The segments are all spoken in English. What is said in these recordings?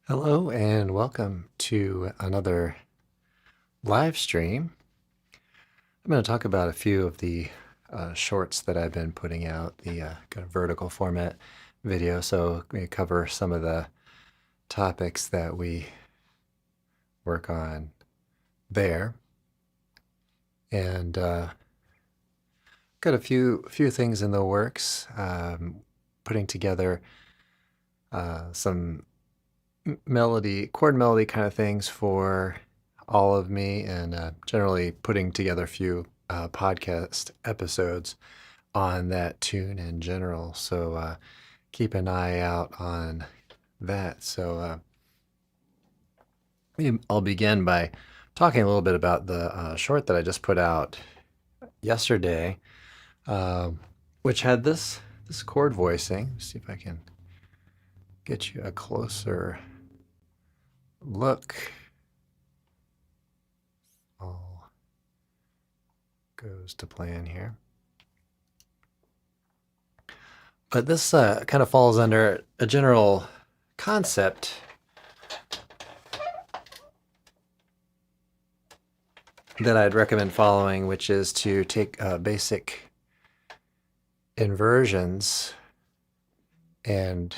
Hello and welcome to another live stream. I'm going to talk about a few of the shorts that I've been putting out, the kind of vertical format video. So we cover some of the topics that we work on there, and got a few things in the works. Putting together some chord melody kind of things for all of me, and generally putting together a few podcast episodes on that tune in general. So keep an eye out on that. So I'll begin by talking a little bit about the short that I just put out yesterday, uh, which had this chord voicing. Let's see if I can get you a closer look. All goes to plan here. But this kind of falls under a general concept that I'd recommend following, which is to take basic inversions and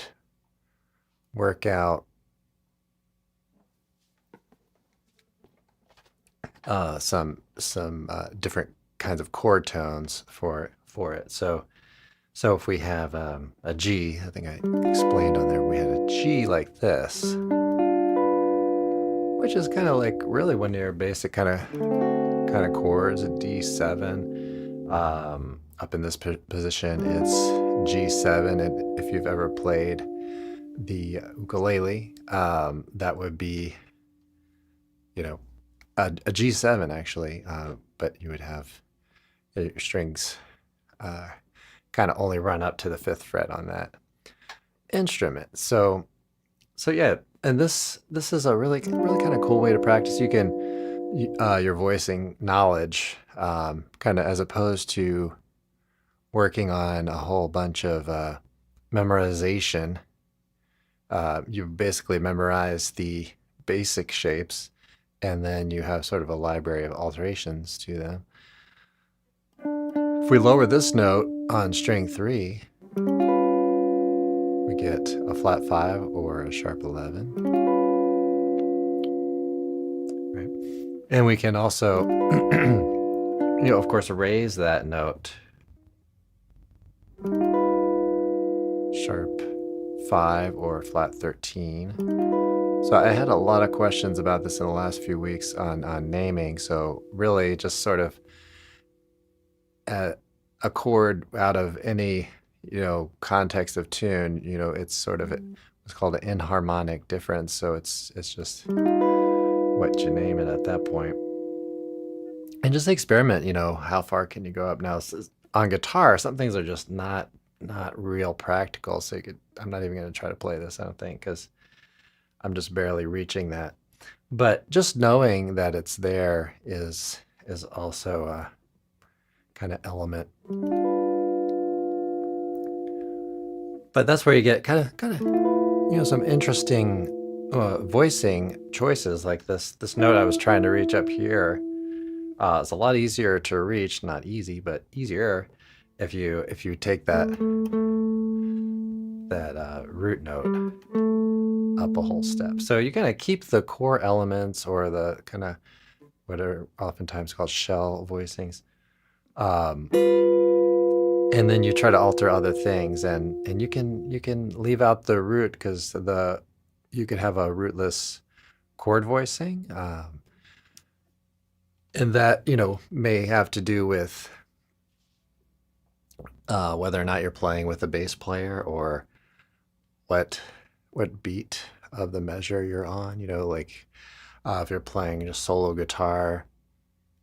work out some different kinds of chord tones for it. So if we have a G, I think I explained on there, we had a G like this, which is kind of like really one of your basic kind of chords, a D7. Up in this position, it's G7, and if you've ever played the ukulele, that would be, a G7 actually, but you would have your strings kind of only run up to the 5th fret on that instrument. So yeah, and this is a really kind of cool way to practice. You can your voicing knowledge, kind of as opposed to working on a whole bunch of memorization. You basically memorize the basic shapes, and then you have sort of a library of alterations to them. If we lower this note on string 3, we get a flat 5 or a sharp 11. Right? And we can also, of course, raise that note. Sharp 5 or flat 13. So I had a lot of questions about this in the last few weeks on naming. So really just sort of a chord out of any, context of tune, it's sort of what's called an enharmonic difference. So it's just what you name it at that point. And just experiment, how far can you go up? Now on guitar, some things are just not real practical. So I'm not even going to try to play this, I don't think, because I'm just barely reaching that. But just knowing that it's there is also a kind of element. But that's where you get kind of some interesting voicing choices, like this note I was trying to reach up here. It's a lot easier to reach, not easy, but easier if you take that root note up a whole step. So you kind of keep the core elements, or the kind of what are oftentimes called shell voicings, and then you try to alter other things, and you can leave out the root, because you could have a rootless chord voicing, and that may have to do with whether or not you're playing with a bass player, or what beat of the measure you're on. Like if you're playing just solo guitar,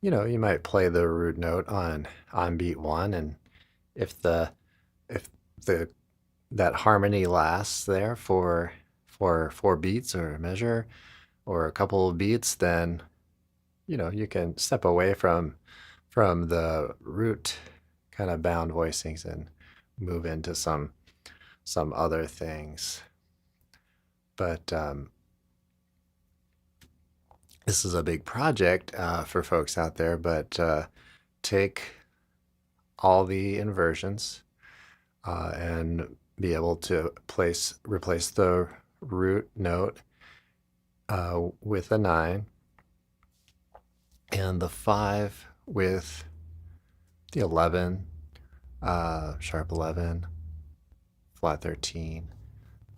you might play the root note on beat 1, and if that harmony lasts there for 4 beats or a measure or a couple of beats, then you can step away from the root kind of bound voicings and move into some other things. But this is a big project for folks out there, but take all the inversions and be able to replace the root note with a 9 and the 5 with the 11, sharp 11, flat 13,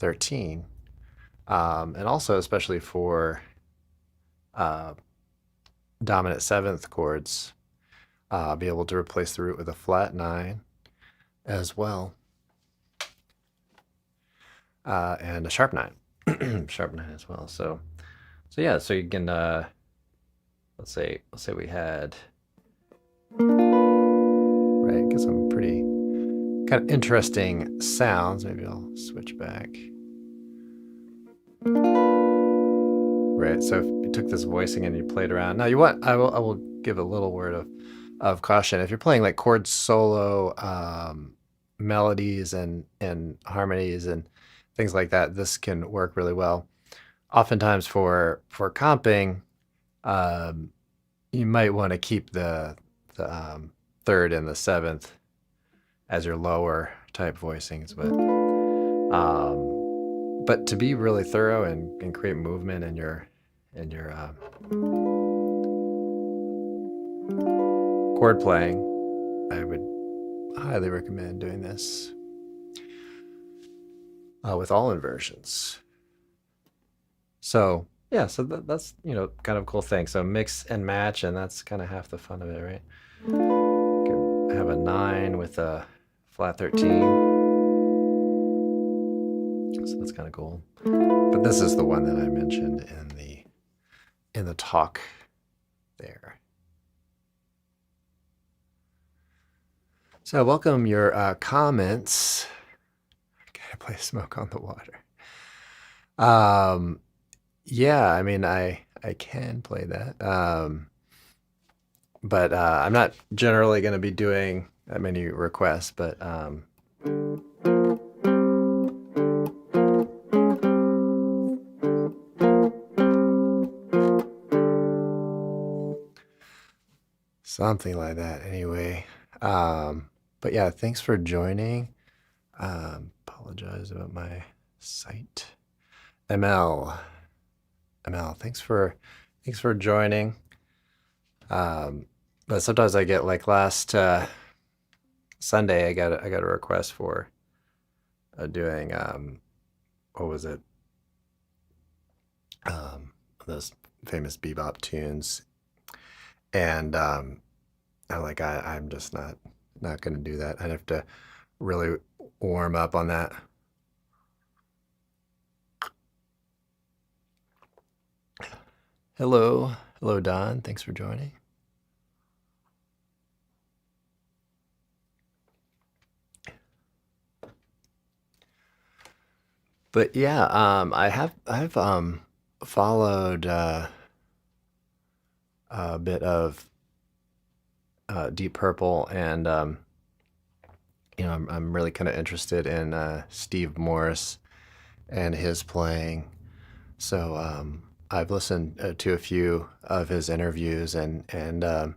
13. And also especially for dominant 7th chords, be able to replace the root with a flat 9 as well, and a sharp 9, sharp 9 as well. So yeah, so you can let's say we had, right, get some pretty kind of interesting sounds. Maybe I'll switch back. Right, so if you took this voicing and you played around. Now I will give a little word of caution. If you're playing like chord solo melodies and harmonies and things like that, this can work really well. Oftentimes for comping, you might want to keep the 3rd and the 7th as your lower type voicings, but to be really thorough and create movement in your chord playing, I would highly recommend doing this with all inversions. So yeah, so that's kind of a cool thing. So mix and match, and that's kind of half the fun of it, right? You could have a 9 with a flat 13. So that's kind of cool. But this is the one that I mentioned in the talk there. So welcome your comments. Can I play Smoke on the Water? Yeah, I mean, I can play that. But I'm not generally going to be doing that many requests, but something like that anyway. But yeah, thanks for joining. Apologize about my site. ML, thanks for joining. But sometimes I get, like last Sunday, I got a request for doing what was it? Those famous bebop tunes, and I'm like, I'm just not going to do that. I'd have to really warm up on that. Hello, Don. Thanks for joining. But yeah, I've followed a bit of Deep Purple, and I'm really kind of interested in Steve Morris and his playing. So I've listened to a few of his interviews, and I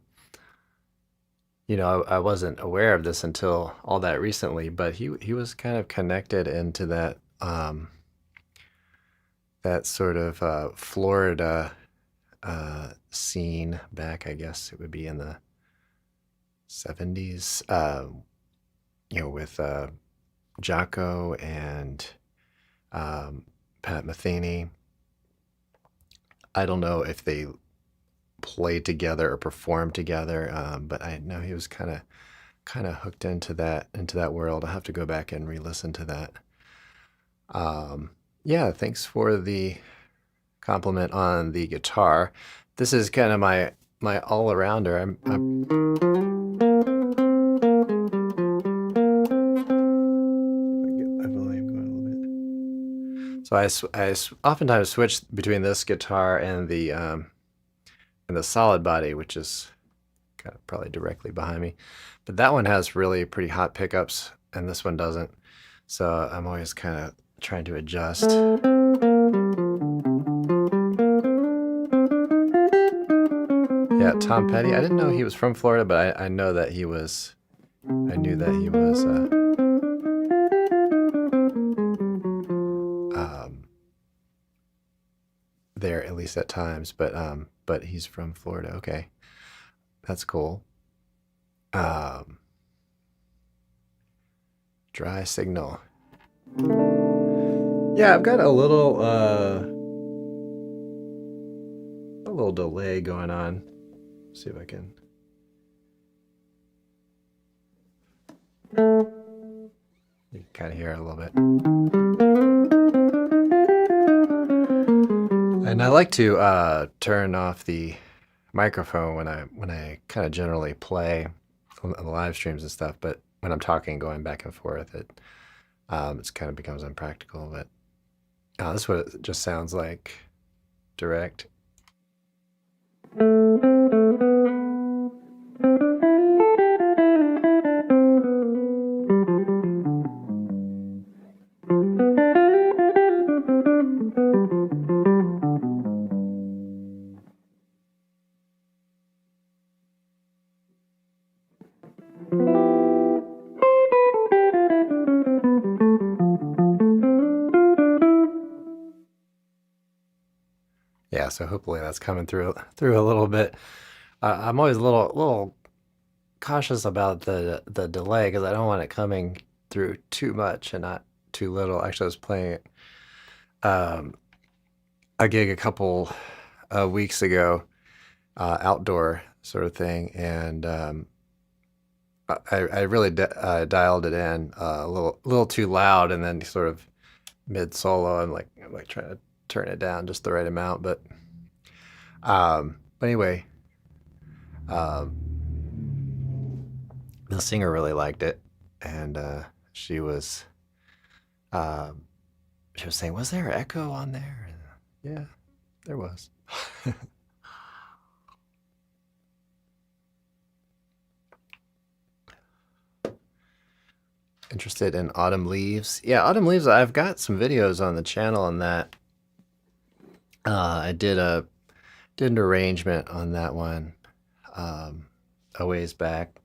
wasn't aware of this until all that recently, but he was kind of connected into that that sort of Florida scene back, I guess it would be in the 70s, with Jocko and Pat Metheny. I don't know if they played together or performed together, but I know he was kind of hooked into that world. I'll have to go back and re-listen to that. Yeah, thanks for the compliment on the guitar. This is kind of my all-arounder. So I oftentimes switch between this guitar and the solid body, which is kind of probably directly behind me. But that one has really pretty hot pickups, and this one doesn't. So I'm always kind of trying to adjust. Tom Petty. I didn't know he was from Florida, but I know that he was. I knew that he was there at least at times. But he's from Florida. Okay, that's cool. Dry signal. Yeah, I've got a little delay going on. Let's see if I can. You can kind of hear it a little bit. And I like to turn off the microphone when I kind of generally play on the live streams and stuff, but when I'm talking, going back and forth, it's kind of becomes impractical. But this is what it just sounds like direct. Yeah, so hopefully that's coming through a little bit. I'm always a little cautious about the delay because I don't want it coming through too much and not too little. Actually, I was playing a gig a couple weeks ago, outdoor sort of thing, and I really dialed it in a little too loud, and then sort of mid solo, I'm like trying to turn it down just the right amount. But anyway, the singer really liked it, and she was saying, "Was there echo on there?" And, yeah, there was. Interested in Autumn Leaves? Yeah, Autumn Leaves. I've got some videos on the channel on that. I did an arrangement on that one a ways back.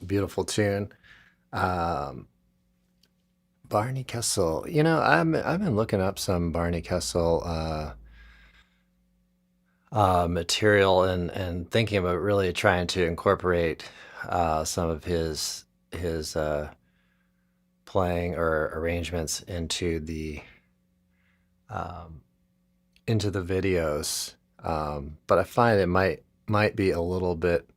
Beautiful tune. Barney Kessel. You know, I've been looking up some Barney Kessel material and thinking about really trying to incorporate some of his playing or arrangements into the videos. But I find it might be a little bit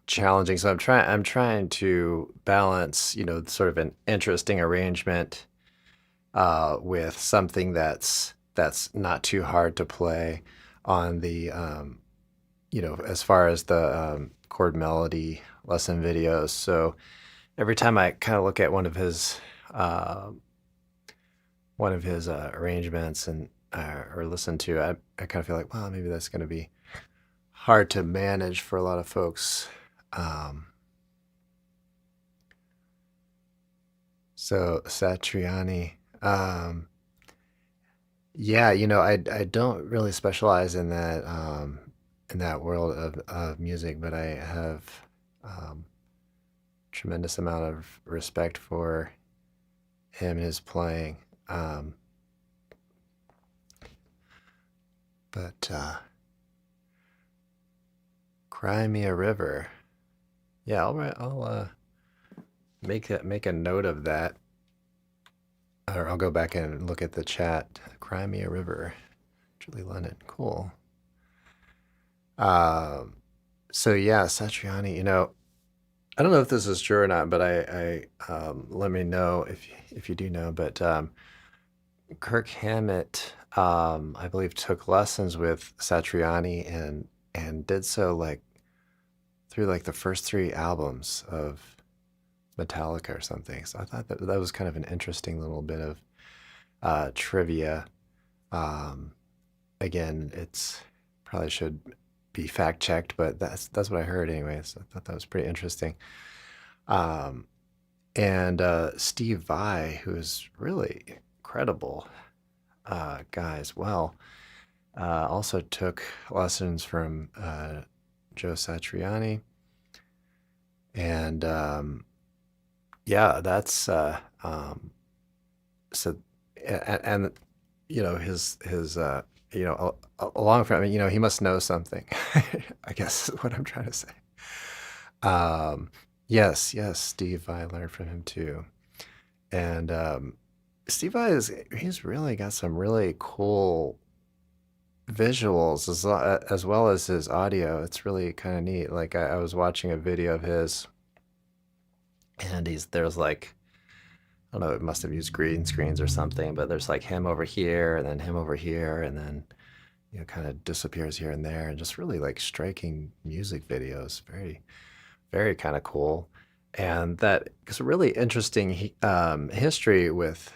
challenging. So I'm trying to balance, sort of an interesting arrangement with something that's not too hard to play on the as far as the chord melody lesson videos. So every time I kind of look at one of his arrangements and or listen to, I kind of feel like, well, maybe that's going to be hard to manage for a lot of folks. So Satriani, yeah, I don't really specialize in that world of music, but I have tremendous amount of respect for him and his playing. But Cry Me a River. Yeah, I'll make a note of that. Or I'll go back and look at the chat. Cry Me a River. Julie Lennon. Cool. So yeah, Satriani, I don't know if this is true or not, but I let me know if you do know. But Kirk Hammett, I believe, took lessons with Satriani and did so like through like the first three albums of Metallica or something. So I thought that was kind of an interesting little bit of trivia. Again, it's probably should be fact checked, but that's what I heard anyway. So I thought that was pretty interesting. And Steve Vai, who is really incredible guy as well, also took lessons from Joe Satriani. And yeah, that's so and his along from he must know something. I guess is what I'm trying to say. Yes, Steve, I learned from him too. And Steve Vai he's really got some really cool visuals as well as his audio. It's really kind of neat. Like I was watching a video of his, and there's like, I don't know, it must have used green screens or something, but there's like him over here and then him over here, and then kind of disappears here and there, and just really like striking music videos. Very, very kind of cool. And that is a really interesting history with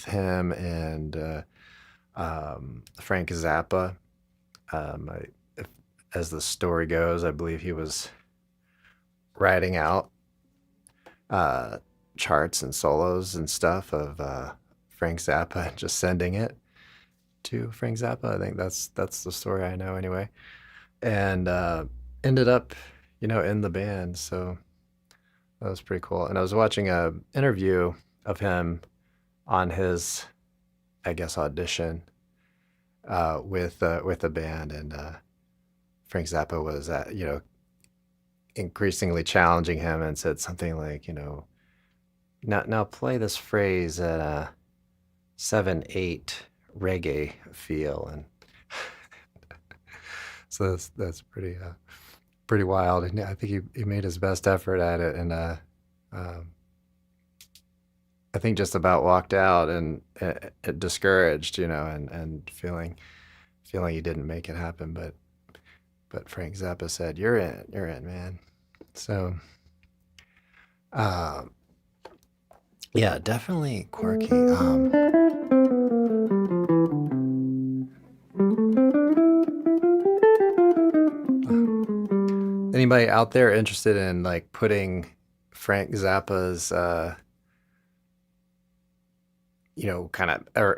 him and Frank Zappa. As the story goes, I believe he was writing out charts and solos and stuff of Frank Zappa, and just sending it to Frank Zappa. I think that's the story I know anyway. And ended up, in the band. So that was pretty cool. And I was watching a interview of him on his, I guess, audition with the band, and Frank Zappa was increasingly challenging him and said something like, now play this phrase at a 7/8 reggae feel, and so that's pretty wild. And I think he made his best effort at it, and I think just about walked out and discouraged, and feeling he didn't make it happen. But Frank Zappa said, "You're in, man." So, yeah, definitely quirky. Anybody out there interested in like putting Frank Zappa's, kind of, or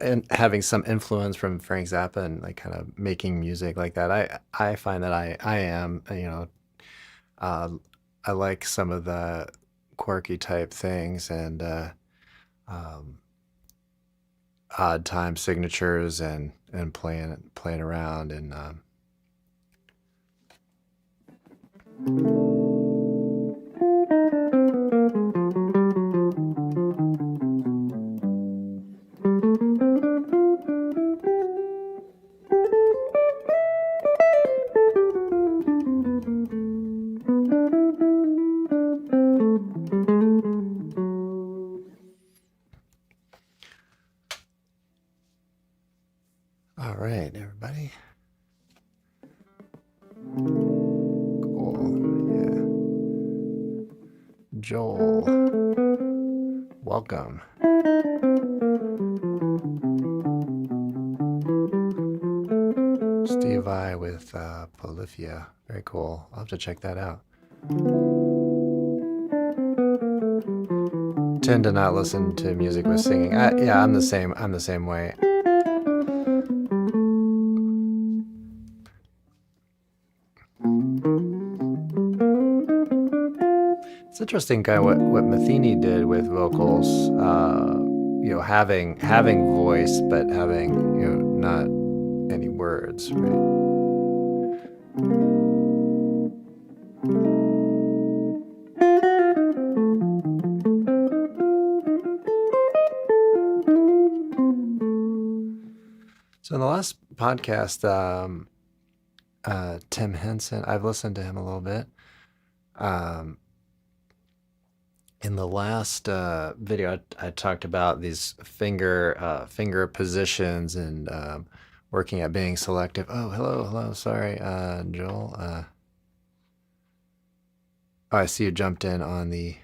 and having some influence from Frank Zappa and like kind of making music like that? I find that I am, I like some of the quirky type things, and odd time signatures, and playing around, and all right, everybody. Cool. Yeah. Joel, welcome. Steve Vai with Polyphia. Very cool. I'll have to check that out. Tend to not listen to music with singing. Yeah, I'm the same way. It's interesting, kind of what Matheny did with vocals. Having voice, but having not any words, right? So in the last podcast, Tim Henson, I've listened to him a little bit. In the last video, I talked about these finger positions and working at being selective. Oh, hello, sorry, Joel. Oh, I see you jumped in on the.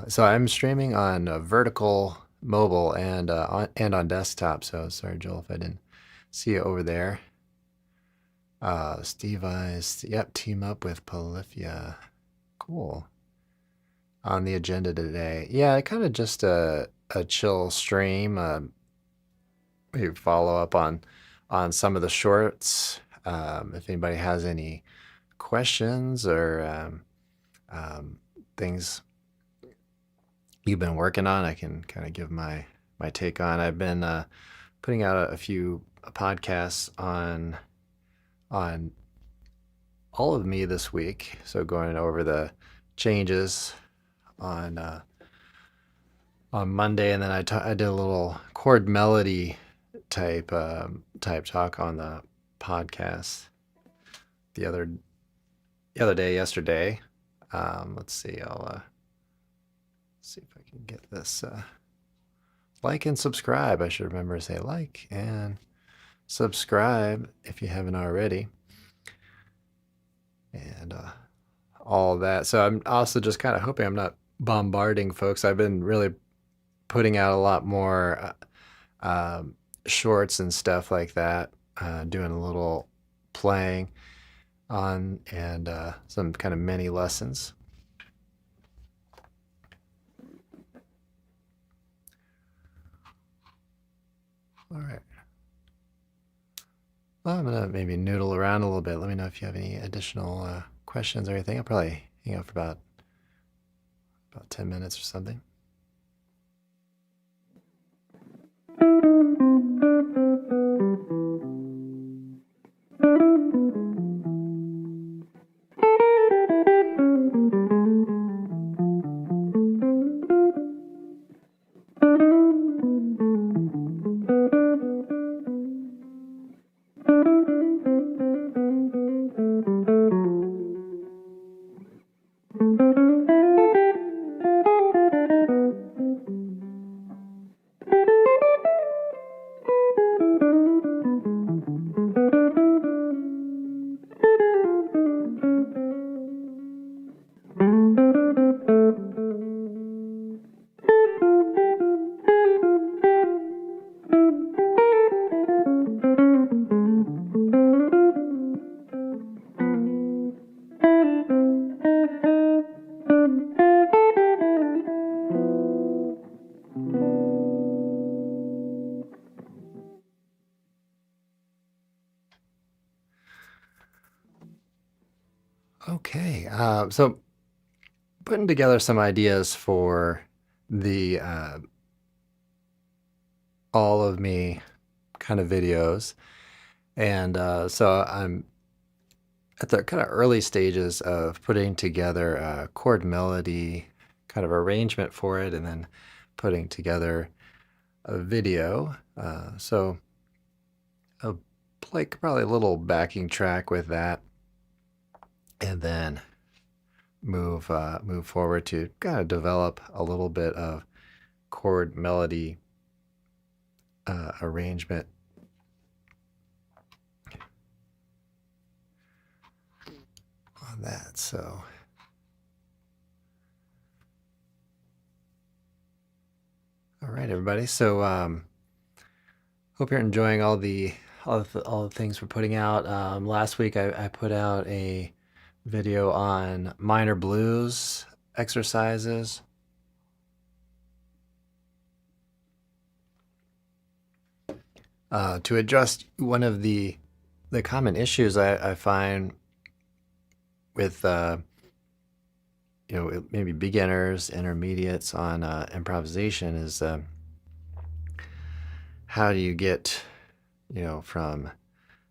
So I'm streaming on vertical mobile and on desktop. So sorry, Joel, if I didn't see you over there. Steve Eyes, yep, team up with Polyphia. Cool. On the agenda today, yeah, kind of just a chill stream. We follow up on some of the shorts. If anybody has any questions or things you've been working on, I can kind of give my take on. I've been putting out a few podcasts on all of me this week, so going over the changes on Monday, and then I did a little chord melody type talk on the podcast the other day, yesterday. Let's see, I'll see if I can get this. Like and subscribe. I should remember to say like and subscribe if you haven't already. And all that. So I'm also just kind of hoping I'm not bombarding folks. I've been really putting out a lot more shorts and stuff like that, doing a little playing on and some kind of mini lessons. All right. Well, I'm gonna maybe noodle around a little bit. Let me know if you have any additional questions or anything. I'll probably hang out for about 10 minutes or something. Okay, so putting together some ideas for the all of me kind of videos, and so I'm at the kind of early stages of putting together a chord melody kind of arrangement for it, and then putting together a video. So I'll play probably a little backing track with that, and then move forward to kind of develop a little bit of chord melody arrangement on that. So all right, everybody. So hope you're enjoying all the things we're putting out. Last week I put out a video on minor blues exercises. To address one of the common issues I find with maybe beginners, intermediates on improvisation is how do you get you know, from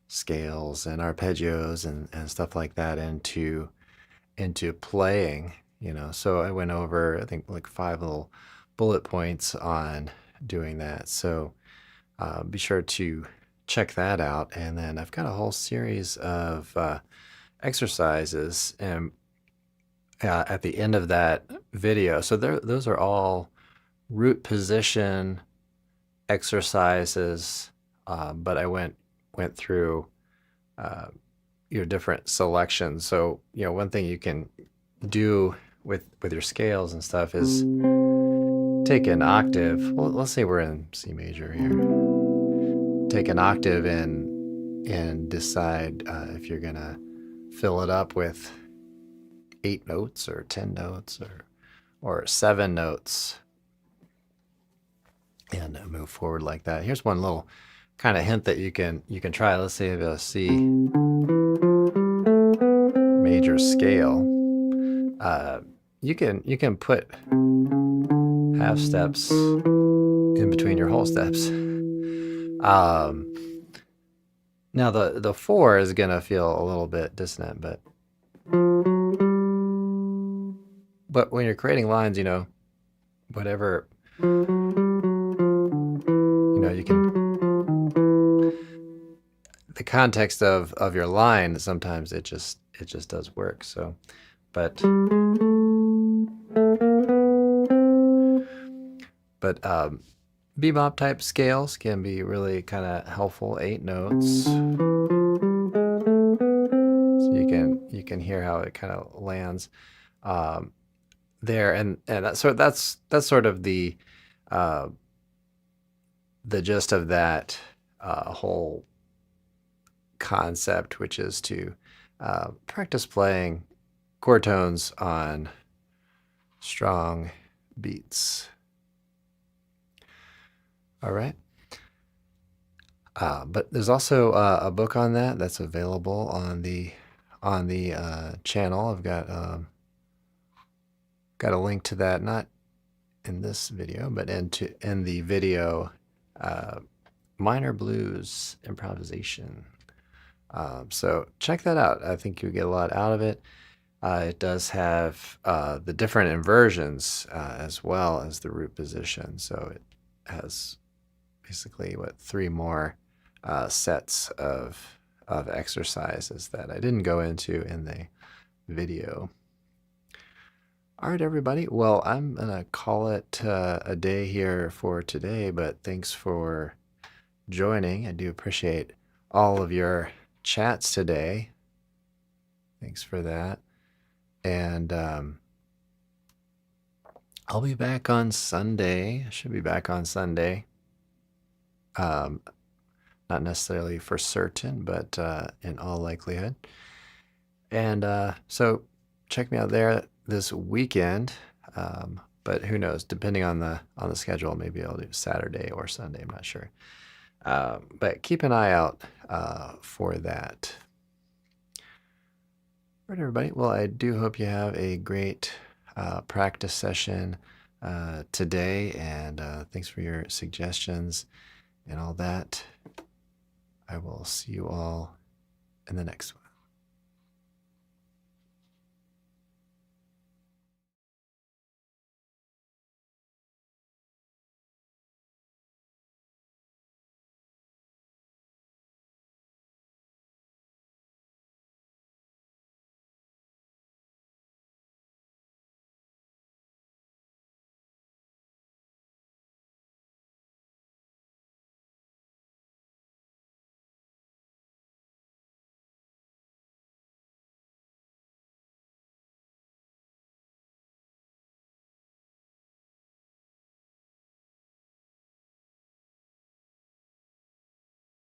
scales and arpeggios and stuff like that into playing, you know. So I went over, I think, like 5 little bullet points on doing that. So be sure to check that out. And then I've got a whole series of exercises and at the end of that video. So those are all root position exercises, but I went through your different selections. So, you know, one thing you can do with your scales and stuff is take an octave. Well, let's say we're in C major here. Take an octave and decide if you're gonna fill it up with 8 notes or 10 notes or 7 notes, and move forward like that. Here's one little kind of hint that you can try. Let's say a C major scale. You can put half steps in between your whole steps. Now the 4 is gonna feel a little bit dissonant, but when you're creating lines, you know, whatever, you know, you can, the context of your line, sometimes it just does work. So, but bebop type scales can be really kind of helpful. 8 notes, so you can hear how it kind of lands there, and that's sort of the gist of that whole concept, which is to practice playing chord tones on strong beats. All right. But there's also a book on that that's available on the channel. I've got a link to that, not in this video, but in the video, minor blues improvisation. So check that out. I think you'll get a lot out of it. It does have the different inversions as well as the root position. So it has basically 3 more sets of exercises that I didn't go into in the video. All right, everybody. Well, I'm gonna call it a day here for today, but thanks for joining. I do appreciate all of your chats today. Thanks for that. And I'll be back on Sunday. I should be back on Sunday. Not necessarily for certain, but in all likelihood. And so check me out there this weekend. But who knows? Depending on the schedule, maybe I'll do Saturday or Sunday. I'm not sure. But keep an eye out for that. All right, everybody. Well, I do hope you have a great practice session today, and thanks for your suggestions and all that. I will see you all in the next one.